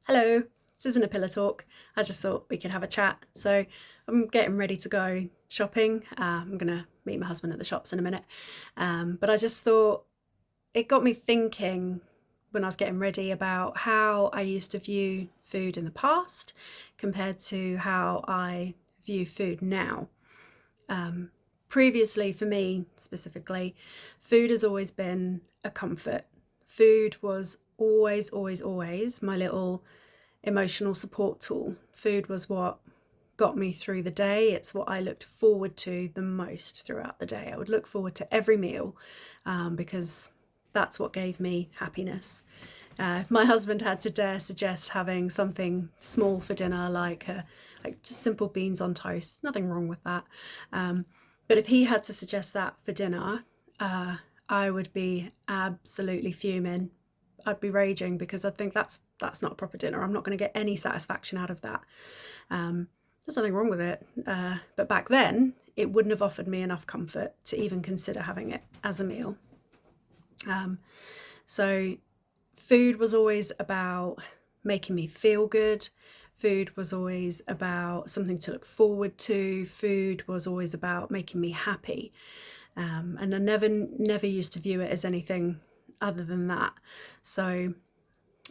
Hello, this isn't a pillow talk. I just thought we could have a chat. So I'm getting ready to go shopping. I'm going to meet my husband at the shops in a minute. But I just thought it got me thinking when I was getting ready about how I used to view food in the past compared to how I view food now. Um, Previously, for me specifically, food has always been a comfort. Food was always my little emotional support tool. Food was what got me through the day. It's what I looked forward to the most throughout the day. I would look forward to every meal because that's what gave me happiness. If my husband had to dare suggest having something small for dinner, like just simple beans on toast, nothing wrong with that. But if he had to suggest that for dinner, I would be absolutely fuming. I'd be raging because I think that's not a proper dinner. I'm not going to get any satisfaction out of that. There's nothing wrong with it. But back then, it wouldn't have offered me enough comfort to even consider having it as a meal. So food was always about making me feel good. Food was always about something to look forward to. Food was always about making me happy. And I never used to view it as anything other than that. So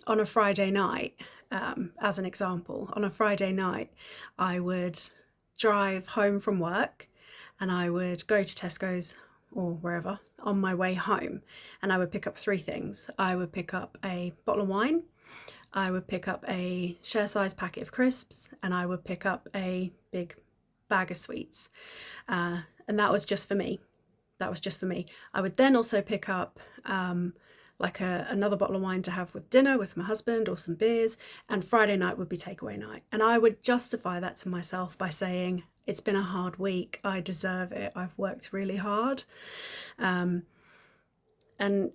on a Friday night, as an example, on a Friday night, I would drive home from work and I would go to Tesco's or wherever on my way home, and I would pick up three things. I would pick up a bottle of wine, I would pick up a share size packet of crisps, and I would pick up a big bag of sweets. And that was just for me. That was just for me. I would then also pick up another bottle of wine to have with dinner with my husband, or some beers, and Friday night would be takeaway night. And I would justify that to myself by saying, it's been a hard week, I deserve it, I've worked really hard. And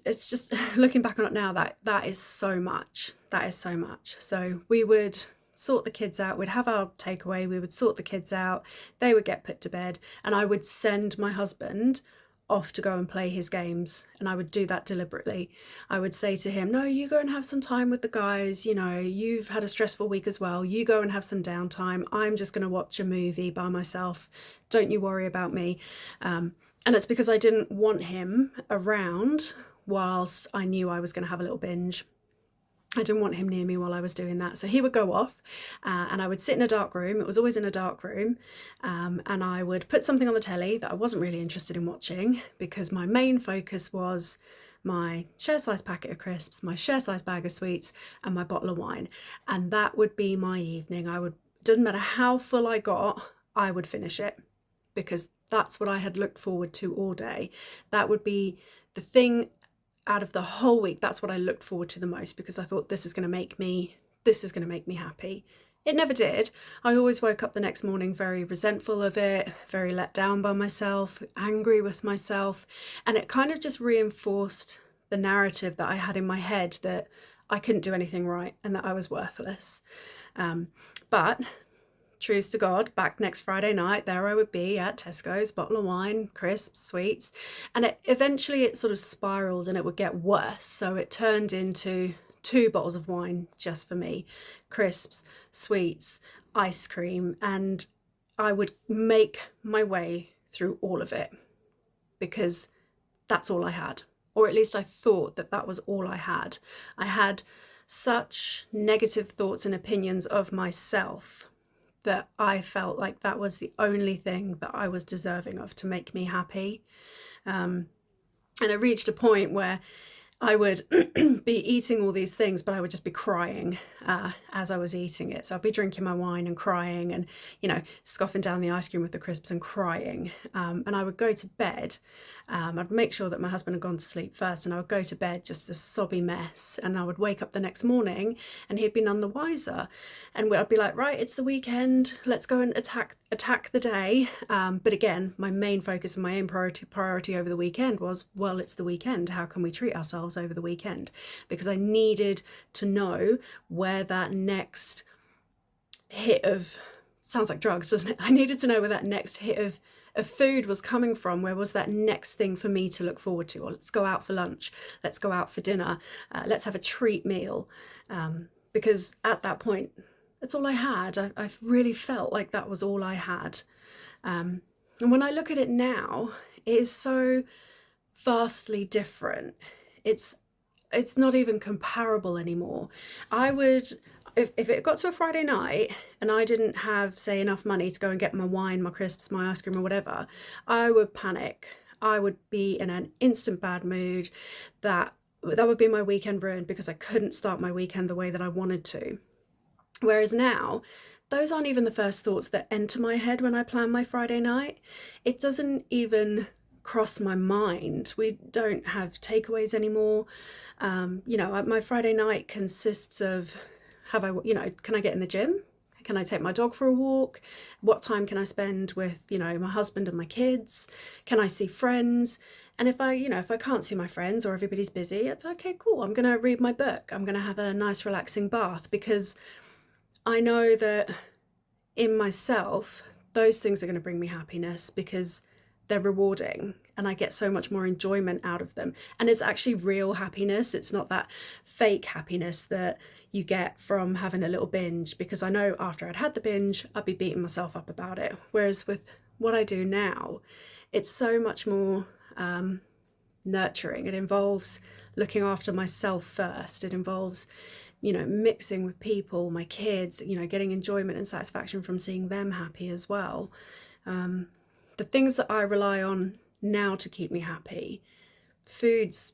it's just looking back on it now, that is so much. That is so much. So we would sort the kids out, we'd have our takeaway, we would sort the kids out, they would get put to bed, and I would send my husband off to go and play his games. And I would do that deliberately. I would say to him, no, you go and have some time with the guys, you've had a stressful week as well, you go and have some downtime, I'm just going to watch a movie by myself, don't you worry about me. And it's because I didn't want him around whilst I knew I was going to have a little binge. I didn't want him near me while I was doing that. So he would go off and I would sit in a dark room. It was always in a dark room. And I would put something on the telly that I wasn't really interested in watching, because my main focus was my share size packet of crisps, my share size bag of sweets, and my bottle of wine. And that would be my evening. Doesn't matter how full I got, I would finish it, because that's what I had looked forward to all day. That would be the thing out of the whole week. That's what I looked forward to the most, because I thought, this is going to make me happy. It never did. I always woke up the next morning very resentful of it, very let down by myself, angry with myself. And it kind of just reinforced the narrative that I had in my head that I couldn't do anything right and that I was worthless. But truth to God, back next Friday night, there I would be at Tesco's, bottle of wine, crisps, sweets. And eventually it sort of spiraled and it would get worse. So it turned into 2 bottles of wine just for me, crisps, sweets, ice cream. And I would make my way through all of it because that's all I had. Or at least I thought that was all I had. I had such negative thoughts and opinions of myself that I felt like that was the only thing that I was deserving of to make me happy. And I reached a point where I would be eating all these things, but I would just be crying as I was eating it. So I'd be drinking my wine and crying and, scoffing down the ice cream with the crisps and crying. And I would go to bed. I'd make sure that my husband had gone to sleep first, and I would go to bed just a sobby mess. And I would wake up the next morning and he'd be none the wiser. And I'd be like, right, it's the weekend. Let's go and attack the day. But again, my main focus and my own priority over the weekend was, well, it's the weekend. How can we treat ourselves over the weekend? Because I needed to know where that next hit of, sounds like drugs, doesn't it? I needed to know where that next hit of food was coming from. Where was that next thing for me to look forward to? Or let's go out for lunch, let's go out for dinner, let's have a treat meal. because at that point, that's all I had. I really felt like that was all I had. And when I look at it now, it is so vastly different. It's it's not even comparable anymore. I would, if it got to a Friday night and I didn't have, say, enough money to go and get my wine, my crisps, my ice cream, or whatever, I would panic. I would be in an instant bad mood. That would be my weekend ruined because I couldn't start my weekend the way that I wanted to. Whereas now, those aren't even the first thoughts that enter my head when I plan my Friday night. It doesn't even cross my mind. We don't have takeaways anymore. My Friday night consists of, can I get in the gym? Can I take my dog for a walk? What time can I spend with, my husband and my kids? Can I see friends? And if I can't see my friends or everybody's busy, it's okay, cool. I'm going to read my book. I'm going to have a nice relaxing bath, because I know that in myself, those things are going to bring me happiness because they're rewarding and I get so much more enjoyment out of them. And it's actually real happiness. It's not that fake happiness that you get from having a little binge, because I know after I'd had the binge, I'd be beating myself up about it. Whereas with what I do now, it's so much more nurturing. It involves looking after myself first. It involves mixing with people, my kids, getting enjoyment and satisfaction from seeing them happy as well. The things that I rely on now to keep me happy, foods,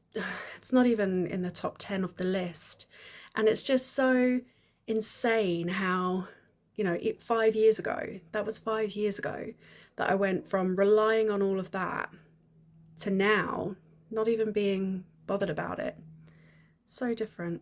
it's not even in the top 10 of the list. And it's just so insane how, 5 years ago, that was 5 years ago, that I went from relying on all of that to now not even being bothered about it. So different.